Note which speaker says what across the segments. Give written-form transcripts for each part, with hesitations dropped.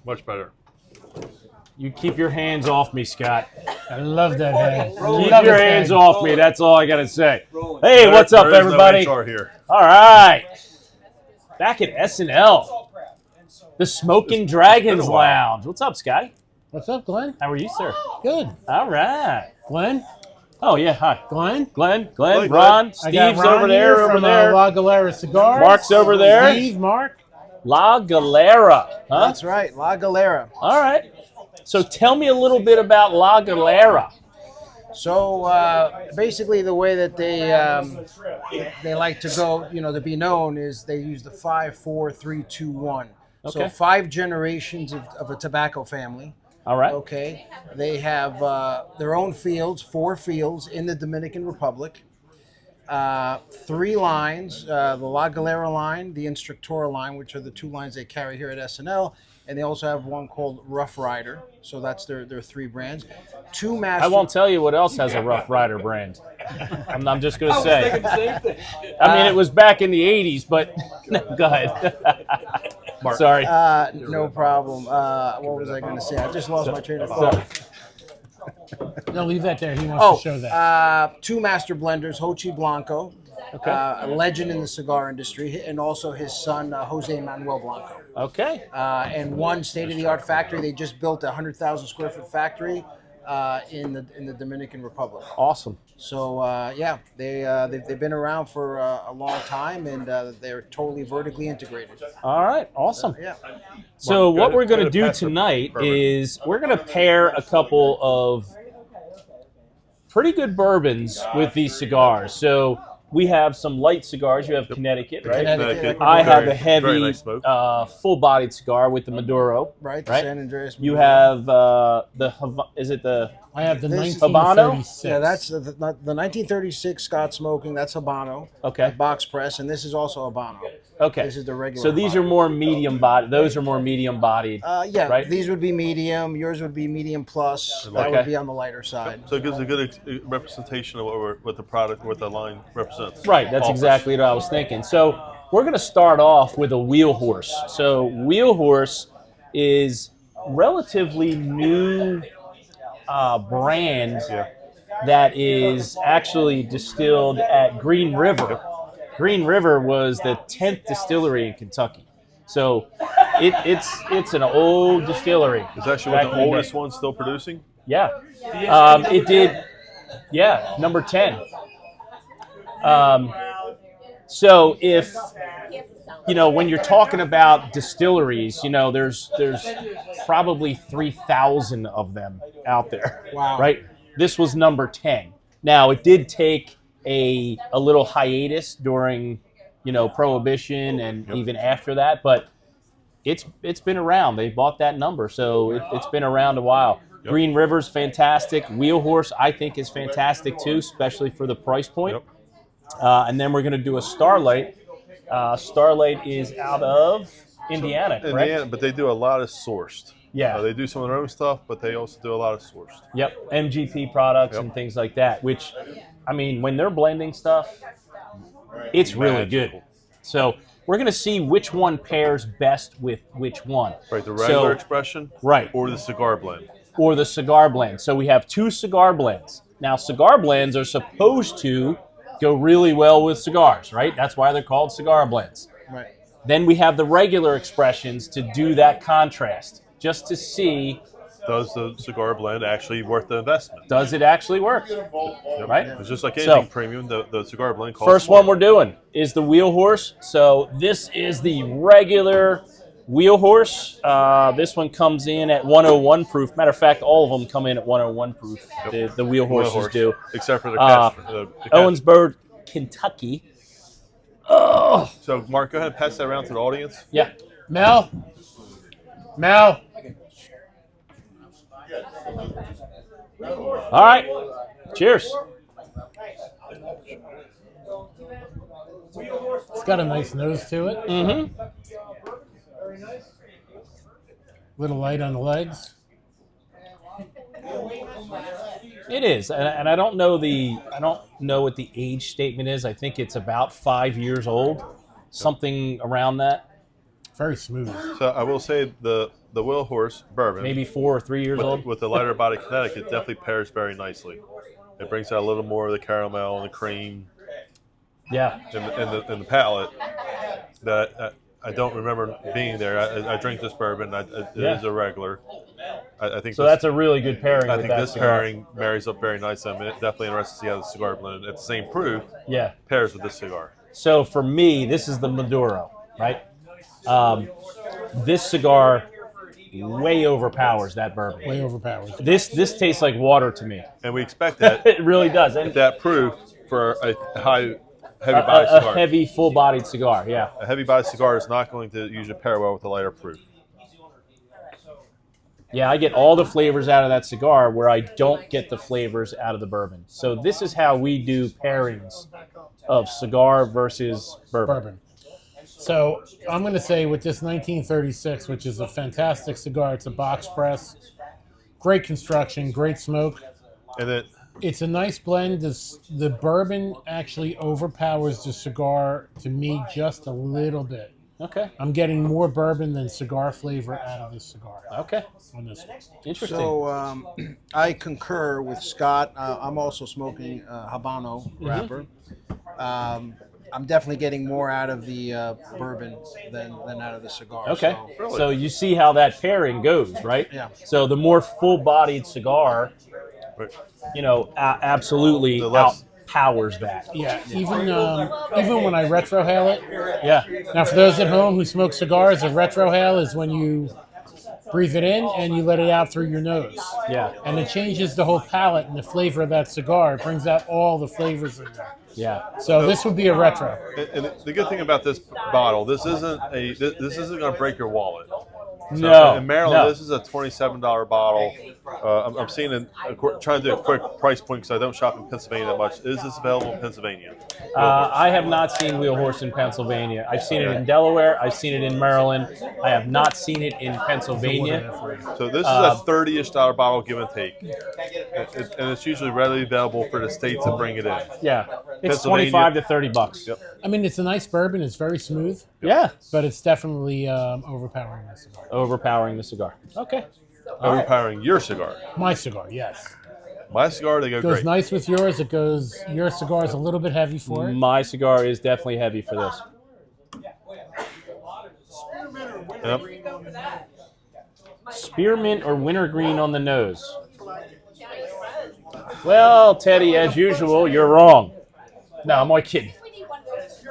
Speaker 1: Much better.
Speaker 2: You keep your hands off me, Scott.
Speaker 3: I love that head.
Speaker 2: Keep your hands off me. That's all I got to say. Hey,
Speaker 1: There-
Speaker 2: what's up,
Speaker 1: there is
Speaker 2: everybody?
Speaker 1: No HR here.
Speaker 2: All right. Back at SNL, the Smoking Dragons
Speaker 1: a while.
Speaker 2: Lounge. What's up, Scotty?
Speaker 3: What's up, Glenn?
Speaker 2: How are you, sir?
Speaker 3: Good.
Speaker 2: All right.
Speaker 3: Glenn?
Speaker 2: Oh, yeah. Hi.
Speaker 3: Glenn?
Speaker 2: Glenn,
Speaker 1: Glenn.
Speaker 2: Ron,
Speaker 3: I got
Speaker 2: Steve's
Speaker 3: Ron
Speaker 2: over there,
Speaker 3: here
Speaker 2: over
Speaker 3: from,
Speaker 2: there.
Speaker 3: La Galera Cigars.
Speaker 2: Mark's over there.
Speaker 3: Steve, Mark.
Speaker 2: La Galera. Huh?
Speaker 4: That's right, La Galera.
Speaker 2: All right. So tell me a little bit about La Galera.
Speaker 4: So basically, the way that they like to go, to be known is they use the 5, 4, 3, 2, 1.
Speaker 2: Okay.
Speaker 4: So 5 generations of a tobacco family.
Speaker 2: All right.
Speaker 4: Okay. They have their own fields, 4 fields in the Dominican Republic. 3 lines, the La Galera line, the Instructora line, which are the 2 lines they carry here at SNL. And they also have one called Rough Rider. So that's their 3 brands. 2 master.
Speaker 2: I won't tell you what else has a Rough Rider brand. I'm just going to say. I mean, it was back in the 80s, but no, go ahead. Sorry.
Speaker 4: No problem. What was I going to say? I just lost my train of thought.
Speaker 3: No, leave that there. He wants to show that.
Speaker 4: 2 master blenders, Hochi Blanco, a legend in the cigar industry, and also his son, Jose Manuel Blanco.
Speaker 2: Okay.
Speaker 4: And 1 state-of-the-art factory. They just built a 100,000 square foot factory in the Dominican Republic.
Speaker 2: Awesome.
Speaker 4: So they've been around for a long time, and they're totally vertically integrated.
Speaker 2: All right. Awesome.
Speaker 4: Yeah.
Speaker 2: So
Speaker 1: Mark,
Speaker 2: what we're going to
Speaker 1: go
Speaker 2: do
Speaker 1: ahead, pass the
Speaker 2: tonight
Speaker 1: bourbon.
Speaker 2: is we're going to pair a couple of pretty good bourbons with these cigars. So we have some light cigars. You have Connecticut, right?
Speaker 4: Connecticut.
Speaker 2: I have
Speaker 1: Very-
Speaker 2: a heavy,
Speaker 1: very nice smoke.
Speaker 2: full-bodied cigar with the Maduro.
Speaker 4: Right.
Speaker 2: Right.
Speaker 4: San Andreas.
Speaker 2: You have is it the
Speaker 3: I have the
Speaker 4: This-
Speaker 3: 1936.
Speaker 4: Yeah, that's the 1936 Scott Smoking. That's Habano.
Speaker 2: Okay.
Speaker 4: Box press, and this is also Habano.
Speaker 2: okay?
Speaker 4: This is the regular.
Speaker 2: So these are more medium bodied. Those are more medium bodied.
Speaker 4: Yeah,
Speaker 2: right?
Speaker 4: these would be medium. Yours would be medium plus. That
Speaker 2: Okay.
Speaker 4: would be on the lighter side.
Speaker 1: So it gives a good representation of what the product, what the line represents.
Speaker 2: Right, that's
Speaker 1: Offers.
Speaker 2: exactly what I was thinking. So we're going to start off with a Wheel Horse. So Wheel Horse is relatively new brand that is actually distilled at Green River. Green River was the 10th distillery in Kentucky. So it's an old distillery.
Speaker 1: It's actually
Speaker 2: Back
Speaker 1: one of
Speaker 2: in
Speaker 1: the
Speaker 2: the
Speaker 1: oldest
Speaker 2: day.
Speaker 1: ones still producing.
Speaker 2: Yeah. It did. Yeah, number 10. So if, when you're talking about distilleries, there's probably 3,000 of them out there.
Speaker 4: Wow.
Speaker 2: Right? This was number 10. Now, it did take a little hiatus during, Prohibition and even after that, but it's been around. They bought that number, so it's been around a while.
Speaker 1: Yep.
Speaker 2: Green River's fantastic. Wheel Horse, I think, is fantastic too, especially for the price point.
Speaker 1: Yep.
Speaker 2: And then we're going to do a Starlight. Starlight is out of Indiana, correct?
Speaker 1: Indiana, but they do a lot of sourced.
Speaker 2: Yeah.
Speaker 1: They do some of their own stuff, but they also do a lot of sourced.
Speaker 2: Yep, MGP products
Speaker 1: Yep.
Speaker 2: and things like that, which, I mean, when they're blending stuff, it's really
Speaker 1: Magical.
Speaker 2: good. So we're going to see which one pairs best with which one.
Speaker 1: Right, the regular
Speaker 2: So-
Speaker 1: expression,
Speaker 2: Right.
Speaker 1: or the cigar blend.
Speaker 2: Or the cigar blend. So we have 2 cigar blends. Now, cigar blends are supposed to go really well with cigars, right? That's why they're called cigar blends.
Speaker 4: Right.
Speaker 2: Then we have the regular expressions to do that contrast, just to see,
Speaker 1: Does the cigar blend actually worth the investment?
Speaker 2: does it actually work,
Speaker 1: Yep.
Speaker 2: right?
Speaker 1: It's just like
Speaker 2: So-
Speaker 1: anything premium, the cigar blend costs
Speaker 2: First
Speaker 1: more.
Speaker 2: one we're doing is the Wheel Horse. So this is the regular Wheel Horse. This one comes in at 101 proof. Matter of fact, all of them come in at 101 proof. The Wheel Horses
Speaker 1: Horse,
Speaker 2: do.
Speaker 1: except for the
Speaker 2: Uh,
Speaker 1: Castro. the
Speaker 2: Owensburg, Kentucky. Oh,
Speaker 1: So, Mark, go ahead and pass that around to the audience.
Speaker 2: yeah.
Speaker 3: Mel? Mel?
Speaker 2: All right. Cheers.
Speaker 3: It's got a nice nose to it.
Speaker 2: Mm-hmm.
Speaker 3: Little light on the legs.
Speaker 2: It is, and I don't know what the age statement is. I think it's about 5 years old, something around that.
Speaker 3: Very smooth.
Speaker 1: So I will say the the Wheel Horse bourbon,
Speaker 2: maybe 4 or 3 years old.
Speaker 1: with the lighter body Connecticut, definitely pairs very nicely. It brings out a little more of the caramel and the cream
Speaker 2: Yeah.
Speaker 1: in the palate that I don't remember being there. I drink this bourbon. It is a regular. I think
Speaker 2: so. That's a really good pairing.
Speaker 1: I
Speaker 2: with
Speaker 1: think
Speaker 2: that
Speaker 1: this
Speaker 2: cigar.
Speaker 1: pairing marries up very nicely. I'm definitely interested to see how the cigar blend at the same proof
Speaker 2: Yeah.
Speaker 1: pairs with this cigar.
Speaker 2: So for me, this is the Maduro, right? This cigar way overpowers that bourbon.
Speaker 3: Way overpowered.
Speaker 2: This tastes like water to me.
Speaker 1: And we expect that
Speaker 2: It really does. And
Speaker 1: that proof for a heavy body cigar.
Speaker 2: a heavy, full-bodied cigar. Yeah.
Speaker 1: A heavy body cigar is not going to usually pair well with a lighter proof.
Speaker 2: Yeah, I get all the flavors out of that cigar where I don't get the flavors out of the bourbon. So this is how we do pairings of cigar versus bourbon.
Speaker 3: So I'm going to say with this 1936, which is a fantastic cigar, it's a box press, great construction, great smoke.
Speaker 1: And then
Speaker 3: It's a nice blend. The bourbon actually overpowers the cigar to me just a little bit.
Speaker 2: Okay.
Speaker 3: I'm getting more bourbon than cigar flavor out of this cigar.
Speaker 2: Okay.
Speaker 3: On this one.
Speaker 2: Interesting.
Speaker 4: So I concur with Scott. I'm also smoking Habano wrapper. I'm definitely getting more out of the bourbon than out of the cigar.
Speaker 2: Okay.
Speaker 4: So,
Speaker 2: So you see how that pairing goes, right?
Speaker 4: Yeah.
Speaker 2: So the more full-bodied cigar, absolutely
Speaker 1: The less-
Speaker 2: outpowers that.
Speaker 3: Yeah, even when I retrohale it.
Speaker 2: Yeah.
Speaker 3: Now, for those at home who smoke cigars, a retrohale is when you breathe it in and you let it out through your nose.
Speaker 2: Yeah.
Speaker 3: And it changes the whole palate and the flavor of that cigar. It brings out all the flavors in there.
Speaker 2: Yeah.
Speaker 3: So this would be a retro.
Speaker 1: and the good thing about this bottle, this isn't going to break your wallet. So
Speaker 2: No.
Speaker 1: in Maryland,
Speaker 2: no.
Speaker 1: this is a $27 bottle. I'm seeing trying to do a quick price point because I don't shop in Pennsylvania that much. Is this available in Pennsylvania?
Speaker 2: I have not seen Wheel Horse in Pennsylvania. I've seen it in Delaware. I've seen it in Maryland. I have not seen it in Pennsylvania.
Speaker 1: So this is a $30-ish bottle, give and take, and it's usually readily available for the states that bring it in.
Speaker 2: Yeah. It's
Speaker 1: Pennsylvania.
Speaker 2: $25 to $30.
Speaker 1: Yep.
Speaker 3: I mean, it's a nice bourbon. It's very smooth,
Speaker 2: Yeah.
Speaker 3: but it's definitely overpowering the cigar.
Speaker 2: Overpowering the cigar. Okay.
Speaker 1: Overpowering your cigar.
Speaker 3: My cigar, yes.
Speaker 1: My cigar, they go
Speaker 3: Goes
Speaker 1: great.
Speaker 3: nice with yours. It goes. Your cigar is a little bit heavy for it.
Speaker 2: My cigar is definitely heavy for this.
Speaker 1: Yep.
Speaker 2: Spearmint or wintergreen on the nose? Well, Teddy, as usual, you're wrong. No, I'm only kidding.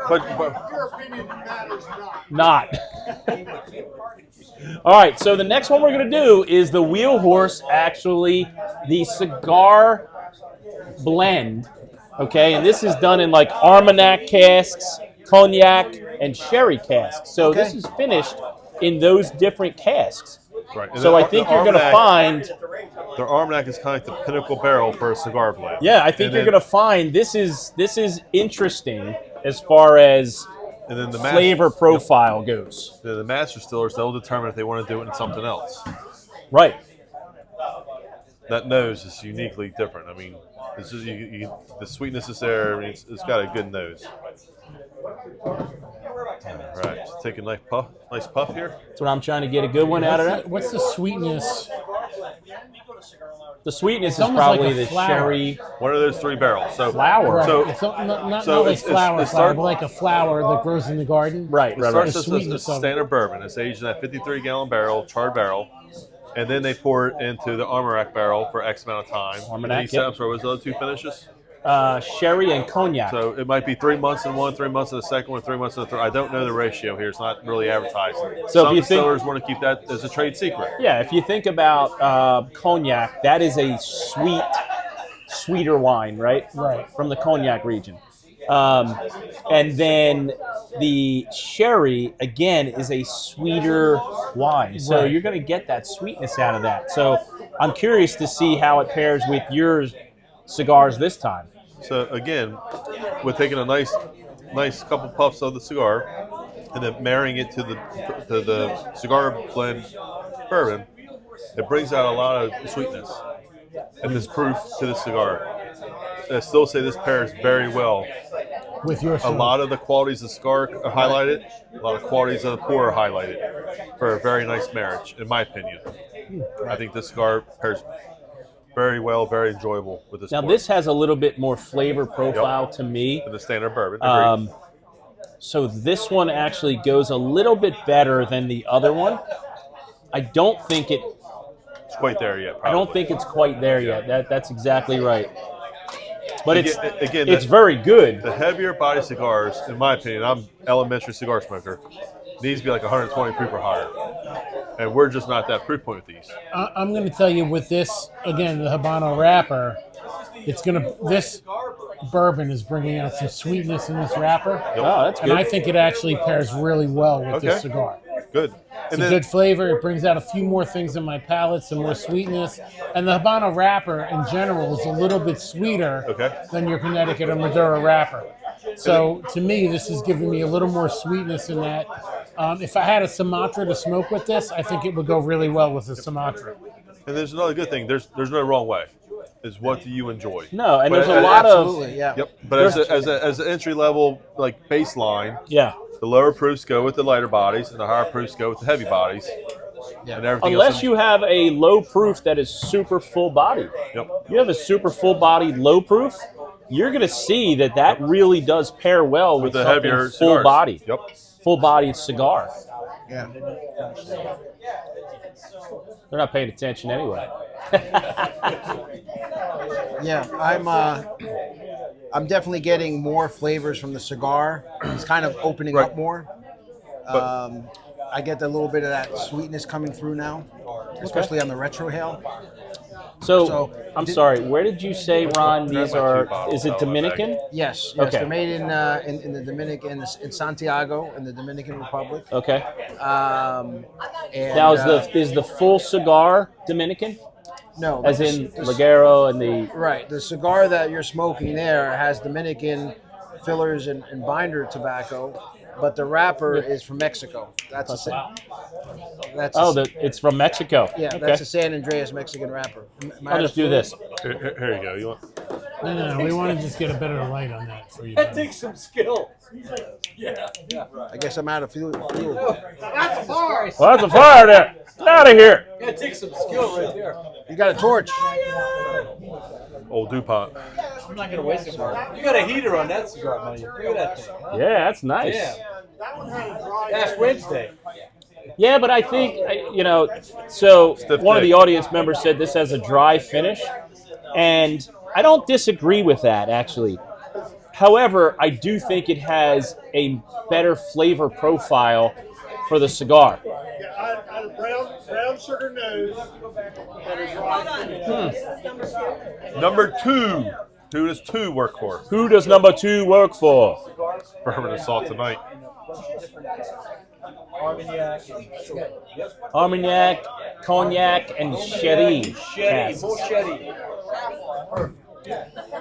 Speaker 1: But
Speaker 2: Not. All right, so the next one we're going to do is the Wheel Horse, actually, the cigar blend. Okay, and this is done in like Armagnac casks, cognac, and sherry casks. So this is finished in those different casks.
Speaker 1: right. And
Speaker 2: So
Speaker 1: the-
Speaker 2: I think
Speaker 1: the
Speaker 2: you're going to
Speaker 1: Armagnac-
Speaker 2: find,
Speaker 1: the Armagnac is kind of like the pinnacle barrel for a cigar blend.
Speaker 2: yeah, I think
Speaker 1: And
Speaker 2: you're
Speaker 1: then-
Speaker 2: going to find this is interesting as far as
Speaker 1: And then the
Speaker 2: flavor profile goes.
Speaker 1: The master distillers, they'll determine if they want to do it in something else.
Speaker 2: Right.
Speaker 1: That nose is uniquely different. I mean, it's just, the sweetness is there. I mean, it's got a good nose. All right, just take a nice puff here.
Speaker 2: That's what I'm trying to get a good one out of that.
Speaker 3: What's the sweetness?
Speaker 2: The sweetness is
Speaker 3: almost like
Speaker 2: probably
Speaker 3: a
Speaker 2: the
Speaker 3: flower.
Speaker 2: sherry
Speaker 1: One of those 3 barrels. So
Speaker 2: flower.
Speaker 3: Right.
Speaker 1: So-
Speaker 3: It's not
Speaker 1: so
Speaker 3: like
Speaker 1: it's-
Speaker 3: flower,
Speaker 1: it
Speaker 3: flower,
Speaker 1: start-
Speaker 3: but like a flower that grows in the garden.
Speaker 2: Right,
Speaker 1: it
Speaker 2: right,
Speaker 1: starts
Speaker 2: right.
Speaker 1: as a
Speaker 3: Sweetness of it.
Speaker 1: standard bourbon. It's aged in that 53-gallon barrel, charred barrel, and then they pour it into the Armagnac barrel for X amount of time.
Speaker 2: Armagnac,
Speaker 1: And I'm sorry, what was the other 2 finishes?
Speaker 2: Sherry and cognac.
Speaker 1: So it might be 3 months in one, 3 months in the second one, 3 months in the third. I don't know the ratio here. It's not really advertised.
Speaker 2: So if
Speaker 1: Some
Speaker 2: you think-
Speaker 1: distillers want to keep that as a trade secret.
Speaker 2: Yeah, if you think about cognac, that is a sweeter wine, right?
Speaker 3: Right.
Speaker 2: From the cognac region. And then the sherry, again, is a sweeter wine. So
Speaker 3: Right.
Speaker 2: you're going to get that sweetness out of that. So I'm curious to see how it pairs with your cigars this time.
Speaker 1: So again, we're taking a nice couple puffs of the cigar, and then marrying it to the cigar blend bourbon. It brings out a lot of sweetness and this proof to the cigar. I still say this pairs very well
Speaker 3: With your
Speaker 1: a
Speaker 3: smoke.
Speaker 1: lot of the qualities of the cigar are highlighted. A lot of qualities of the pour are highlighted for a very nice marriage, in my opinion. I think this cigar pairs very well, very enjoyable with this.
Speaker 2: Now
Speaker 1: pour.
Speaker 2: this has a little bit more flavor profile to me.
Speaker 1: And the standard bourbon. Agreed.
Speaker 2: So this one actually goes a little bit better than the other one. I don't think
Speaker 1: it's quite there yet. Probably.
Speaker 2: I don't think it's quite there yet. That's exactly right. But
Speaker 1: again,
Speaker 2: it's very good.
Speaker 1: The heavier body cigars, in my opinion, I'm elementary cigar smoker, needs to be like 120 proof or higher. And we're just not that proof point with these.
Speaker 3: I'm going to tell you with this, again, the Habano wrapper, this bourbon is bringing out some sweetness in this wrapper.
Speaker 2: Oh, that's good.
Speaker 3: And I think it actually pairs really well with this cigar.
Speaker 1: Good.
Speaker 3: It's a good flavor. It brings out a few more things in my palate, some more sweetness. And the Habano wrapper in general is a little bit sweeter than your Connecticut or Maduro wrapper. So to me, this is giving me a little more sweetness in that. If I had a Sumatra to smoke with this, I think it would go really well with the Sumatra.
Speaker 1: And there's another good thing. There's no wrong way. Is what do you enjoy?
Speaker 2: No, and
Speaker 1: but
Speaker 2: there's a lot
Speaker 4: absolutely, yeah.
Speaker 1: Yep. But as an entry level like baseline,
Speaker 2: the
Speaker 1: lower proofs go with the lighter bodies, and the higher proofs go with the heavy bodies.
Speaker 4: Yeah.
Speaker 1: And everything
Speaker 2: unless
Speaker 1: else
Speaker 2: you have a low proof that is super full bodied.
Speaker 1: Yep.
Speaker 2: You have a super full bodied low proof, you're going to see that really does pair well with
Speaker 1: the
Speaker 2: something
Speaker 1: heavier
Speaker 2: full
Speaker 1: cigars.
Speaker 2: bodied.
Speaker 1: Yep.
Speaker 2: Full bodied cigar.
Speaker 4: Yeah.
Speaker 2: They're not paying attention anyway.
Speaker 4: Yeah, I'm definitely getting more flavors from the cigar. It's kind of opening up more. I get a little bit of that sweetness coming through now, especially on the retrohale.
Speaker 2: So I'm sorry. Where did you say, Ron? These are? Is it Dominican?
Speaker 4: Yes.
Speaker 2: Okay.
Speaker 4: They're made in the Dominican, in Santiago, in the Dominican Republic.
Speaker 2: Okay.
Speaker 4: And,
Speaker 2: Now is the full cigar Dominican?
Speaker 4: No.
Speaker 2: As in Ligero and the
Speaker 4: right. The cigar that you're smoking there has Dominican fillers and binder tobacco, but the wrapper is from Mexico. It's
Speaker 2: from Mexico.
Speaker 4: Yeah,
Speaker 2: okay.
Speaker 4: that's a San Andreas Mexican wrapper.
Speaker 2: I'll just do this.
Speaker 1: Here you go. You want?
Speaker 3: No. We want to just get a better light on that for you.
Speaker 5: That takes some skill. Yeah.
Speaker 4: I guess I'm out of fuel.
Speaker 5: That's a fire.
Speaker 2: Well, that's a fire there. Get out of here.
Speaker 5: That takes some skill right there.
Speaker 4: You got a torch.
Speaker 1: Old DuPont.
Speaker 5: I'm not going to waste it. You got a heater on that cigar, buddy. Look at that thing.
Speaker 2: Yeah, that's nice.
Speaker 5: Yeah. Ash Wednesday.
Speaker 2: Yeah, but I think, so one of the
Speaker 1: neck.
Speaker 2: audience members said this has a dry finish, and I don't disagree with that, actually. However, I do think it has a better flavor profile for the cigar.
Speaker 6: Brown sugar nose.
Speaker 1: Number 2. Who does 2 work for?
Speaker 2: Who does number 2 work for?
Speaker 1: Bourbon and Salt tonight.
Speaker 2: Armagnac, Cognac, and Sherry.
Speaker 5: Shetty. More Shetty.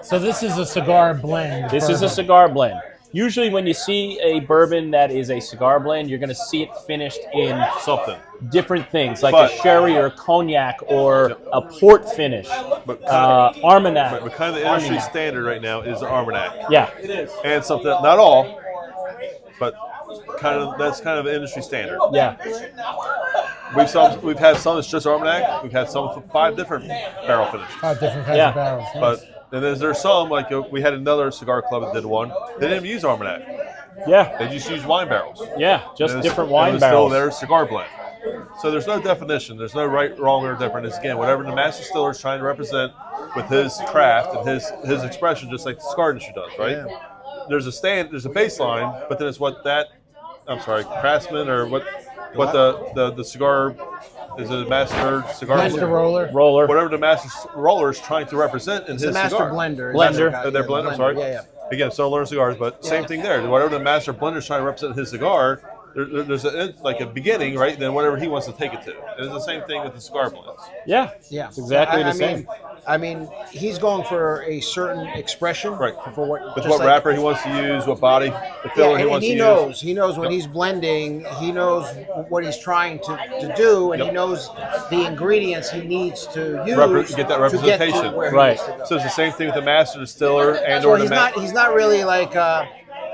Speaker 3: So this is a cigar blend.
Speaker 2: This is a cigar blend. Usually when you see a bourbon that is a cigar blend, you're going to see it finished in
Speaker 1: Something.
Speaker 2: different things, like
Speaker 1: But-
Speaker 2: a sherry or a cognac or a port finish.
Speaker 1: But
Speaker 2: Armagnac.
Speaker 1: But kind of the industry standard right now is the Armagnac.
Speaker 2: Yeah.
Speaker 5: It is.
Speaker 1: And something, not all, but that's kind of industry standard.
Speaker 2: Yeah.
Speaker 1: We've had some that's just Armagnac. We've had some with 5 different barrel finishes.
Speaker 3: 5 different kinds
Speaker 2: Yeah.
Speaker 3: of barrels. Nice.
Speaker 1: But then there's some, like we had another cigar club that did one. They didn't even use Armagnac.
Speaker 2: Yeah.
Speaker 1: They just used wine barrels.
Speaker 2: Yeah. Just
Speaker 1: And
Speaker 2: different
Speaker 1: it
Speaker 2: wine
Speaker 1: was
Speaker 2: barrels.
Speaker 1: Still their cigar blend. So there's no definition. There's no right, wrong, or different. It's again whatever the master distiller is trying to represent with his craft and his expression, just like the cigar industry does, right?
Speaker 4: Yeah.
Speaker 1: There's a baseline, but then it's what that craftsman or what the cigar is a master cigar
Speaker 3: Master roller.
Speaker 2: Roller.
Speaker 1: whatever the master roller is trying to represent in
Speaker 4: It's
Speaker 1: his
Speaker 4: the master
Speaker 1: cigar.
Speaker 4: blender.
Speaker 2: Blender.
Speaker 1: Their blender, sorry.
Speaker 4: Yeah.
Speaker 1: Again, so learn cigars, but same thing there. Whatever the master blender is trying to represent in his cigar, there's a beginning, right? Then whatever he wants to take it to. And it's the same thing with the cigar blends.
Speaker 2: Yeah.
Speaker 4: Yeah.
Speaker 2: It's exactly the same.
Speaker 4: I mean, he's going for a certain expression.
Speaker 1: Right.
Speaker 4: For what?
Speaker 1: With
Speaker 4: just
Speaker 1: what
Speaker 4: like-
Speaker 1: wrapper he wants to use, what body, the filler
Speaker 4: Yeah,
Speaker 1: he
Speaker 4: and
Speaker 1: wants
Speaker 4: he
Speaker 1: to
Speaker 4: knows.
Speaker 1: use.
Speaker 4: He knows when he's blending. He knows what he's trying to do, and he knows the ingredients he needs to use
Speaker 1: Get that
Speaker 4: to
Speaker 1: representation.
Speaker 4: get to where he
Speaker 2: Right.
Speaker 4: needs to go.
Speaker 1: So it's the same thing with the master distiller and
Speaker 4: So
Speaker 1: or the
Speaker 4: he's not really like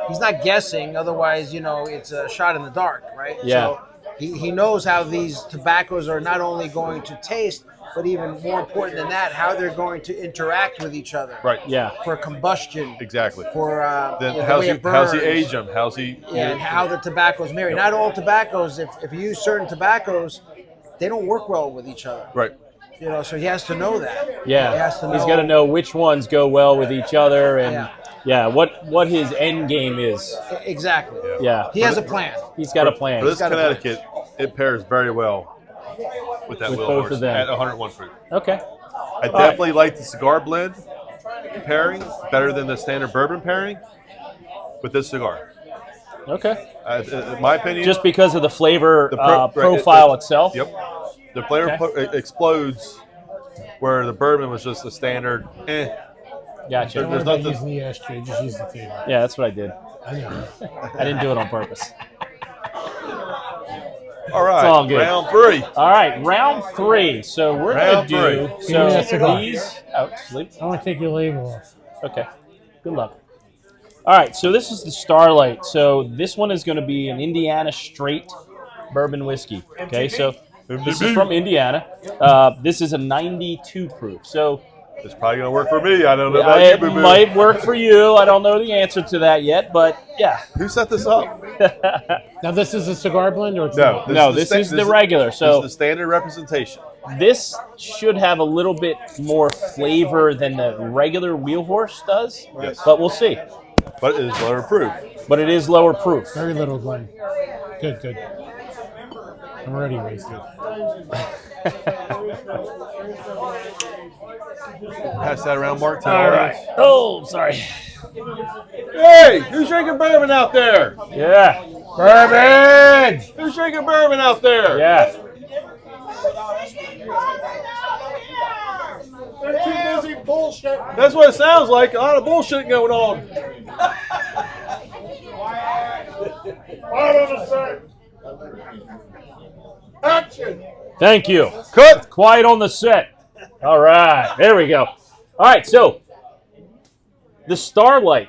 Speaker 4: he's not guessing. Otherwise, it's a shot in the dark, right?
Speaker 2: Yeah.
Speaker 4: So he knows how these tobaccos are not only going to taste, but even more important than that, how they're going to interact with each other.
Speaker 1: Right.
Speaker 2: Yeah.
Speaker 4: For combustion.
Speaker 1: Exactly.
Speaker 4: For
Speaker 1: Then
Speaker 4: the
Speaker 1: how's
Speaker 4: way
Speaker 1: he
Speaker 4: it burns.
Speaker 1: age them? How's he?
Speaker 4: And how the tobaccos marry. Not all tobaccos. If you use certain tobaccos, they don't work well with each other.
Speaker 1: Right.
Speaker 4: So he has to know that.
Speaker 2: Yeah.
Speaker 4: He has to know.
Speaker 2: He's got to know which ones go well with each other and
Speaker 4: Yeah.
Speaker 2: what his end game is.
Speaker 4: Exactly.
Speaker 2: Yeah.
Speaker 4: He has a plan.
Speaker 2: He's got a plan.
Speaker 1: For this
Speaker 4: got a plan.
Speaker 1: Connecticut, it pairs very well with that
Speaker 2: With
Speaker 1: Wheel
Speaker 2: both
Speaker 1: Horse
Speaker 2: of them.
Speaker 1: at 101 proof.
Speaker 2: Okay.
Speaker 1: I definitely like the cigar blend pairing better than the standard bourbon pairing with this cigar.
Speaker 2: Okay.
Speaker 1: In my opinion,
Speaker 2: Just because of the flavor
Speaker 1: right,
Speaker 2: profile itself.
Speaker 1: Yep. The flavor it explodes where the bourbon was just a standard.
Speaker 2: Gotcha.
Speaker 3: Don't
Speaker 1: There's
Speaker 3: worry about
Speaker 1: nothing-
Speaker 3: using the ashtray. Just use the table.
Speaker 2: Yeah, that's what I did.
Speaker 3: I know.
Speaker 2: I didn't do it on purpose.
Speaker 1: All right.
Speaker 2: all good.
Speaker 1: Round 3.
Speaker 2: All right, round 3. So we're going
Speaker 1: Round
Speaker 2: to do
Speaker 1: three.
Speaker 3: Give me that cigar.
Speaker 2: these. Oh, sleep.
Speaker 3: I want to take your label off.
Speaker 2: Okay. Good luck. All right, so this is the Starlight. So this one is going to be an Indiana straight bourbon whiskey. Okay, so this is from Indiana. This is a 92 proof. So
Speaker 1: It's probably going to work for me. I don't know about
Speaker 2: it
Speaker 1: you, boo-boo.
Speaker 2: might work for you. I don't know the answer to that yet, but yeah.
Speaker 1: Who set this up?
Speaker 3: Now, this is a cigar blend, or it's
Speaker 1: No.
Speaker 3: not?
Speaker 2: This is the regular.
Speaker 1: This
Speaker 2: So
Speaker 1: is the standard representation.
Speaker 2: this should have a little bit more flavor than the regular Wheel Horse does,
Speaker 1: Yes.
Speaker 2: but we'll see.
Speaker 1: But it is lower proof.
Speaker 2: But it is lower proof.
Speaker 3: Very little, Glenn. Good. I'm already wasted.
Speaker 1: Pass that around, Mark.
Speaker 2: All right. Oh, sorry.
Speaker 1: Hey, who's drinking bourbon out there?
Speaker 2: Yeah.
Speaker 3: Bourbon!
Speaker 1: Who's drinking bourbon out there?
Speaker 2: Yeah.
Speaker 6: They're too busy bullshitting.
Speaker 1: That's what it sounds like. A lot of bullshit going on.
Speaker 6: Right on the set. Action.
Speaker 2: Thank you.
Speaker 1: Cut.
Speaker 2: Quiet on the set. All right. There we go. All right. So the Starlight,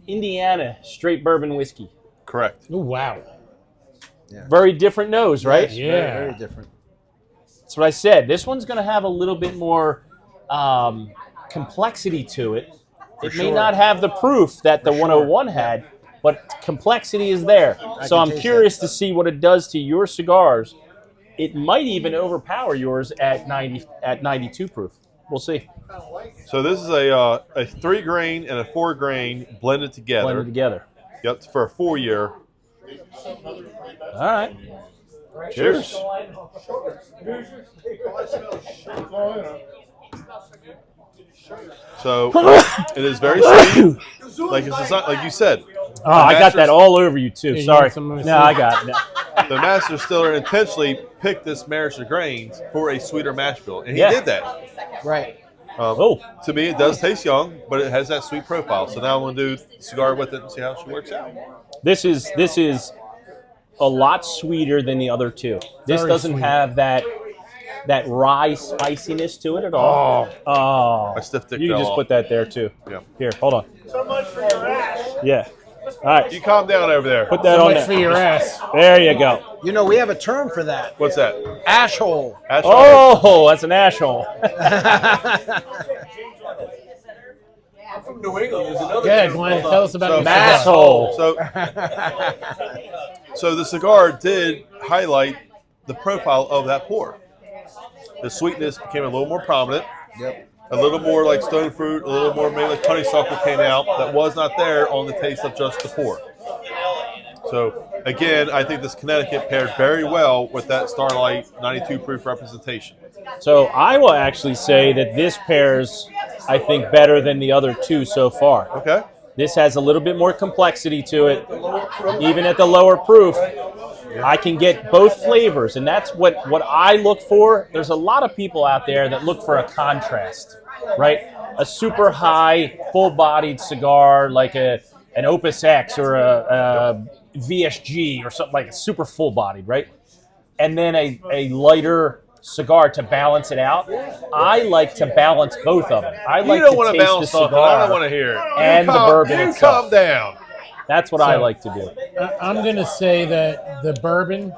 Speaker 2: Indiana straight bourbon whiskey.
Speaker 1: Correct.
Speaker 3: Oh, wow.
Speaker 2: Very different nose, right?
Speaker 3: Yeah.
Speaker 4: Very different.
Speaker 2: That's what I said. This one's going to have a little bit more complexity to it. It may
Speaker 4: sure.
Speaker 2: not have the proof that the 101 had, but complexity is there. So
Speaker 4: can
Speaker 2: I'm
Speaker 4: taste
Speaker 2: curious to see what it does to your cigars. It might even overpower yours at 92 proof. We'll see.
Speaker 1: So this is a 3 grain and a 4 grain blended together.
Speaker 2: Blend it together.
Speaker 1: Yep, for a 4 year.
Speaker 2: All right.
Speaker 1: Cheers. So it is very sweet, like you said.
Speaker 2: Oh, I got that all over you too.
Speaker 3: you
Speaker 2: Sorry.
Speaker 3: want some of
Speaker 2: No, I got it.
Speaker 1: The master distiller intentionally picked this marriage of grains for a sweeter mash bill, and he
Speaker 2: Yeah.
Speaker 1: did that.
Speaker 4: Right.
Speaker 2: Oh,
Speaker 1: To me, it does taste young, but it has that sweet profile. So now I'm going to do the cigar with it and see how she works out.
Speaker 2: this is a lot sweeter than the other two. This
Speaker 3: Very
Speaker 2: doesn't
Speaker 3: sweet.
Speaker 2: have that rye spiciness to it at all. Oh,
Speaker 1: My stiff dick
Speaker 2: you can
Speaker 1: fell
Speaker 2: just
Speaker 1: off.
Speaker 2: put that there too.
Speaker 1: Yeah.
Speaker 2: Here, hold on.
Speaker 6: So much for your ass.
Speaker 2: Yeah. All right.
Speaker 1: You calm down over there.
Speaker 2: Put that
Speaker 3: So
Speaker 2: on
Speaker 3: much for
Speaker 2: there.
Speaker 3: your ass.
Speaker 2: There you go.
Speaker 4: We have a term for that.
Speaker 1: What's that?
Speaker 4: Ash hole.
Speaker 1: Asheville.
Speaker 2: Oh, that's an ash hole.
Speaker 5: I'm from New England. There's another
Speaker 3: Yeah,
Speaker 5: term
Speaker 3: Glenn,
Speaker 5: called,
Speaker 3: tell us about your
Speaker 2: Mass
Speaker 3: cigar.
Speaker 2: hole.
Speaker 1: So the cigar did highlight the profile of that pour. The sweetness became a little more prominent.
Speaker 4: Yep.
Speaker 1: A little more like stone fruit, a little more maybe like honeysuckle came out that was not there on the taste of just the pour. So again, I think this Connecticut paired very well with that Starlight 92 proof representation.
Speaker 2: So I will actually say that this pairs, I think, better than the other two so far.
Speaker 1: Okay.
Speaker 2: This has a little bit more complexity to it. Even at the lower proof, I can get both flavors, and that's what I look for. There's a lot of people out there that look for a contrast, right? A super high, full-bodied cigar like an Opus X or a VSG or something like a super full-bodied, right? And then a lighter cigar to balance it out. I like to balance both of them. I like
Speaker 1: You don't
Speaker 2: to
Speaker 1: want to
Speaker 2: taste
Speaker 1: bounce
Speaker 2: the
Speaker 1: off it. I
Speaker 2: cigar
Speaker 1: don't want to hear it.
Speaker 2: and the bourbon
Speaker 1: You
Speaker 2: itself.
Speaker 1: calm down.
Speaker 2: That's what I like to do.
Speaker 3: I'm going to say that the bourbon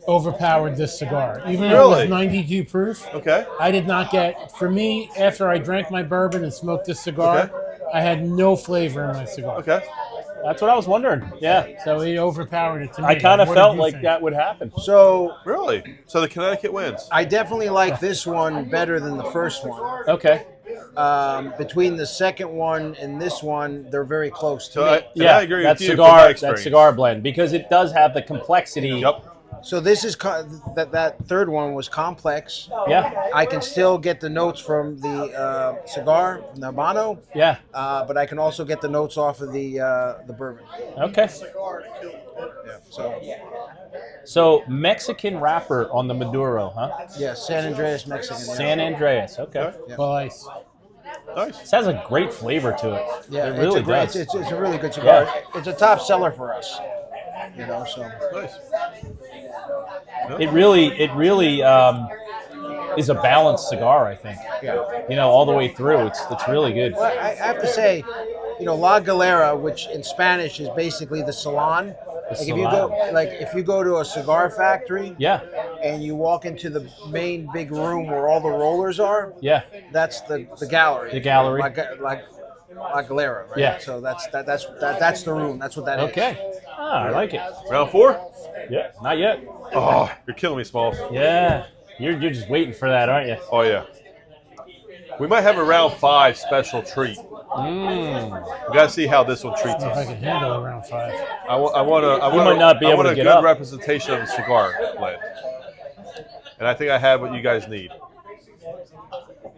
Speaker 3: overpowered this cigar. Even though it
Speaker 1: Really?
Speaker 3: was 92 proof,
Speaker 1: Okay.
Speaker 3: I did not get, for me, after I drank my bourbon and smoked this cigar,
Speaker 1: Okay.
Speaker 3: I had no flavor in my cigar.
Speaker 1: Okay.
Speaker 2: That's what I was wondering. Yeah.
Speaker 3: So it overpowered it to me.
Speaker 2: I kind of
Speaker 3: What did
Speaker 2: felt
Speaker 3: you
Speaker 2: like
Speaker 3: think?
Speaker 2: that would happen.
Speaker 4: So
Speaker 1: Really? So the Connecticut wins.
Speaker 4: I definitely like this one better than the first one.
Speaker 2: Okay.
Speaker 4: Between the second one and this one, they're very close to
Speaker 1: So
Speaker 4: me.
Speaker 1: I agree
Speaker 2: that
Speaker 1: with you. from my
Speaker 2: cigar, that
Speaker 1: experience.
Speaker 2: cigar blend, because it does have the complexity.
Speaker 1: Yep.
Speaker 4: So this is that third one was complex.
Speaker 2: Yeah.
Speaker 4: I can still get the notes from the cigar, from the Habano,
Speaker 2: Yeah.
Speaker 4: but I can also get the notes off of the bourbon.
Speaker 2: Okay.
Speaker 4: Yeah. So
Speaker 2: So Mexican wrapper on the Maduro, huh?
Speaker 4: yeah, San Andreas Mexican. Yeah.
Speaker 2: San Andreas. Okay.
Speaker 3: Well, ice.
Speaker 1: Nice.
Speaker 2: This has a great flavor to it.
Speaker 4: Yeah,
Speaker 2: It really does.
Speaker 4: It's a really good cigar.
Speaker 2: Yeah.
Speaker 4: It's a top seller for us. You know, so
Speaker 1: Nice.
Speaker 2: It really is a balanced cigar, I think.
Speaker 4: yeah.
Speaker 2: You know, all the way through. It's really good.
Speaker 4: Well, I have to say, you know, La Galera, which in Spanish is basically the salon. If you go to a cigar factory,
Speaker 2: Yeah.
Speaker 4: and you walk into the main big room where all the rollers are,
Speaker 2: Yeah.
Speaker 4: that's the gallery.
Speaker 2: The gallery.
Speaker 4: Like La Galera, right?
Speaker 2: Yeah.
Speaker 4: So that's the room. That's what that is.
Speaker 2: Okay. Ah, I like it.
Speaker 1: Round 4?
Speaker 2: Yeah. Not yet.
Speaker 1: Oh, you're killing me, Smalls.
Speaker 2: Yeah. You're just waiting for that, aren't you?
Speaker 1: Oh, yeah. We might have a round 5 special treat. We got to see how this one treats
Speaker 3: If I
Speaker 1: us.
Speaker 3: can handle around 5.
Speaker 1: I want
Speaker 2: might not be able to
Speaker 1: a
Speaker 2: get
Speaker 1: good
Speaker 2: up.
Speaker 1: representation of the cigar blend. And I think I have what you guys need.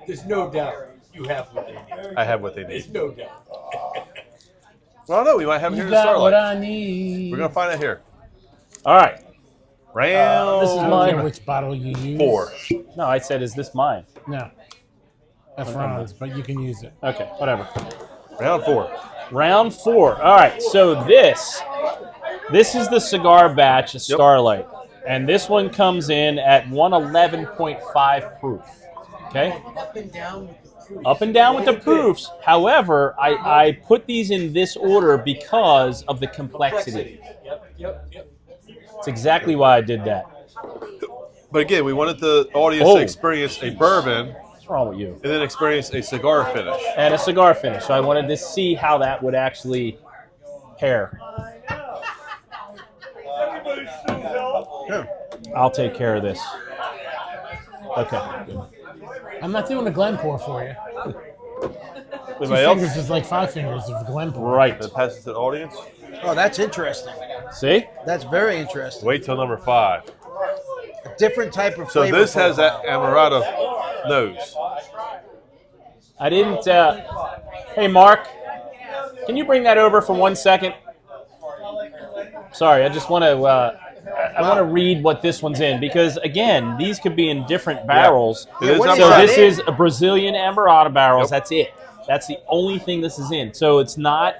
Speaker 5: There's no doubt you have what they need.
Speaker 1: I have what they
Speaker 5: There's
Speaker 1: need.
Speaker 5: no doubt.
Speaker 1: Well, I don't know. We might have it here
Speaker 3: You
Speaker 1: in the
Speaker 3: got what
Speaker 1: Starlight.
Speaker 3: I need.
Speaker 1: We're going to find it here.
Speaker 2: All right.
Speaker 1: Round
Speaker 2: this is
Speaker 3: I don't
Speaker 2: mine.
Speaker 3: care which bottle you use.
Speaker 1: 4.
Speaker 2: No, I said, is this mine?
Speaker 3: No. That's Ron's, but you can use it.
Speaker 2: Okay, whatever.
Speaker 1: Round 4.
Speaker 2: Round 4. All right, so this is the cigar batch of Starlight. And this one comes in at 111.5 proof. Okay? Up and down with the proofs. However, I put these in this order because of the complexity.
Speaker 5: Yep.
Speaker 2: It's exactly why I did that.
Speaker 1: But again, we wanted the audience
Speaker 2: Oh.
Speaker 1: to experience a bourbon
Speaker 2: What's wrong with you?
Speaker 1: and then experience a cigar finish.
Speaker 2: And a cigar finish. So I wanted to see how that would actually pair. I'll take care of this. Okay.
Speaker 3: I'm not doing a Glencore for you. 2
Speaker 1: Anybody
Speaker 3: fingers
Speaker 1: else?
Speaker 3: is like 5 fingers of Glencore.
Speaker 2: Right.
Speaker 1: That passes to the audience.
Speaker 4: Oh, that's interesting.
Speaker 2: See?
Speaker 4: That's very interesting.
Speaker 1: Wait till number 5.
Speaker 4: A different type of
Speaker 1: So
Speaker 4: flavor.
Speaker 1: this has that
Speaker 4: profile.
Speaker 1: Amarada nose.
Speaker 2: I didn't. Hey, Mark, can you bring that over for 1 second? Sorry, I just want to. I want to read what this one's in because again, these could be in different barrels.
Speaker 1: It is
Speaker 4: what is
Speaker 2: So
Speaker 4: that
Speaker 2: this
Speaker 4: in?
Speaker 2: is a Brazilian Amarada barrels.
Speaker 1: Yep.
Speaker 2: That's it. That's the only thing this is in. So it's not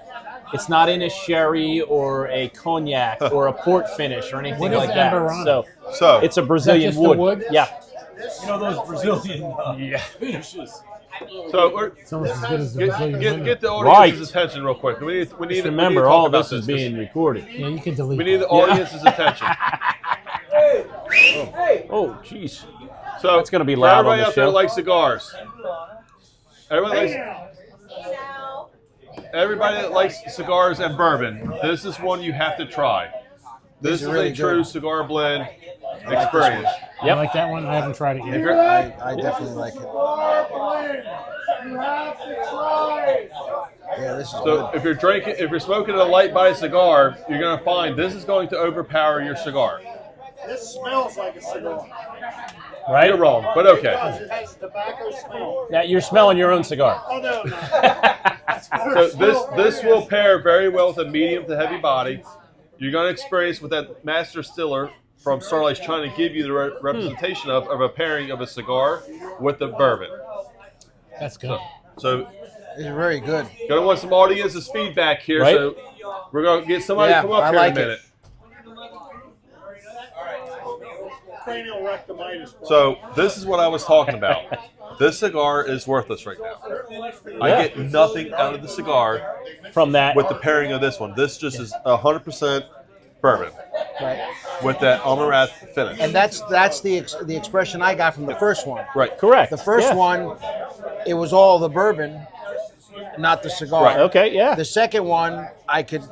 Speaker 2: in a sherry or a cognac or a port finish or anything
Speaker 3: What is
Speaker 2: like that.
Speaker 3: Amarada?
Speaker 2: So it's a Brazilian
Speaker 3: just the wood?
Speaker 2: Yeah.
Speaker 5: You know those Brazilian finishes.
Speaker 1: So we're,
Speaker 3: It's almost as good as the Brazilian
Speaker 1: get
Speaker 3: window.
Speaker 1: the audience's
Speaker 2: Right.
Speaker 1: attention real quick. We need
Speaker 2: Just
Speaker 1: we need
Speaker 2: remember,
Speaker 1: to
Speaker 2: all
Speaker 1: talk
Speaker 2: of
Speaker 1: about
Speaker 2: this is
Speaker 1: 'cause
Speaker 2: being recorded.
Speaker 3: Yeah, you can delete
Speaker 1: we need the
Speaker 3: that.
Speaker 1: audience's attention.
Speaker 2: Oh, jeez.
Speaker 1: So
Speaker 2: That's gonna be
Speaker 1: for
Speaker 2: loud on
Speaker 1: everybody
Speaker 2: the
Speaker 1: out there
Speaker 2: show.
Speaker 1: that likes cigars. Everybody that likes cigars and bourbon, this is one you have to try. This
Speaker 4: These
Speaker 1: is
Speaker 4: are really
Speaker 1: a true
Speaker 4: good.
Speaker 1: cigar blend experience.
Speaker 3: You
Speaker 2: Yep.
Speaker 3: like that one? I haven't tried it yet.
Speaker 4: I definitely like it.
Speaker 6: You have to try.
Speaker 4: Yeah, this is
Speaker 1: So
Speaker 4: good.
Speaker 1: if you're smoking a light body cigar, you're gonna find this is going to overpower your cigar.
Speaker 6: This smells like a cigar.
Speaker 2: Right?
Speaker 1: You're wrong, but okay.
Speaker 6: It has tobacco smell.
Speaker 2: Now you're smelling your own cigar.
Speaker 6: Oh, no.
Speaker 1: So this will pair very well with a medium to heavy body. You're going to experience what that master stiller from Starlight's trying to give you the representation of a pairing of a cigar with the bourbon.
Speaker 3: That's good.
Speaker 1: So
Speaker 4: It's very good.
Speaker 1: going to want some audience's feedback here.
Speaker 2: Right.
Speaker 1: So we're going to get somebody
Speaker 4: Yeah,
Speaker 1: to come up
Speaker 4: I
Speaker 1: here
Speaker 4: like
Speaker 1: in a
Speaker 4: it.
Speaker 1: minute.
Speaker 6: Cranial rectimitis.
Speaker 1: So this is what I was talking about. This cigar is worthless right now. I
Speaker 2: Yeah.
Speaker 1: get nothing out of the cigar
Speaker 2: From that.
Speaker 1: with the pairing of this one. This just is 100% bourbon
Speaker 4: Right.
Speaker 1: with that Amaranth finish.
Speaker 4: And that's the expression I got from the first one.
Speaker 1: Right.
Speaker 2: Correct.
Speaker 4: The first
Speaker 2: Yeah.
Speaker 4: one, it was all the bourbon, not the cigar.
Speaker 1: Right.
Speaker 2: Okay, yeah.
Speaker 4: The second one, I could